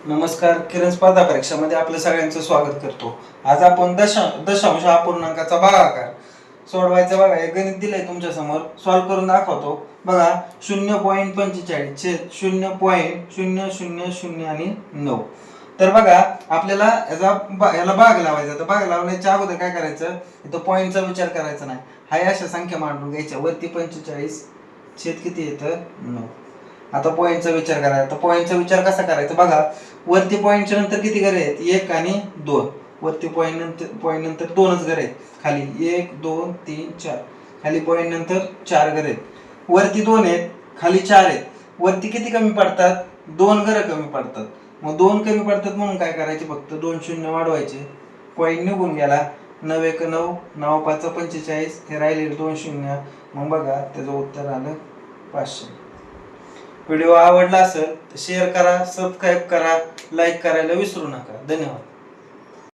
नमस्कार. किरण स्पर्धा परीक्षामध्ये आपल्या सगळ्यांचं स्वागत करतो. आज आपण दशांश अपूर्णांकाचा भागाकार सोडवायचा. बघा, हे गणित दिलंय तुमच्या समोर, सॉल्व्ह करून दाखवतो. बघा, 0.45 छेद 0.000 आणि 9. तर बघा, आपल्याला याला भाग लावायचा. तर भाग लावण्याच्या अगोदर काय करायचं, इथं पॉईंटचा विचार करायचा नाही. हाय अशा संख्या मांडून घ्यायच्या. वरती 45 छेद किती येतं 9. आता पॉईंटचा विचार करायचा. तर पॉईंटचा विचार कसा करायचा बघा, वरती पॉईंटच्या नंतर किती घरे आहेत, 1 आणि 2. वरती पॉईंट नंतर 2च घरे आहेत. खाली 1 2 3 4. खाली पॉईंट नंतर 4 घरे आहेत. वरती 2 आहेत, खाली 4 आहेत. वरती किती कमी पडतात, 2 घरं कमी पडतात. मग 2 कमी पडतात म्हणून काय करायचे, फक्त 2 शून्य वाढवायचे. पॉईंट निघून गेला. 9 1 9, 9 5 45. हे राहिले 2 शून्य. मग बघा, त्याचं उत्तर आलं 500. व्हिडिओ आवडला असेल तर शेअर करा, सबस्क्राईब करा, लाईक करायला विसरू नका. धन्यवाद.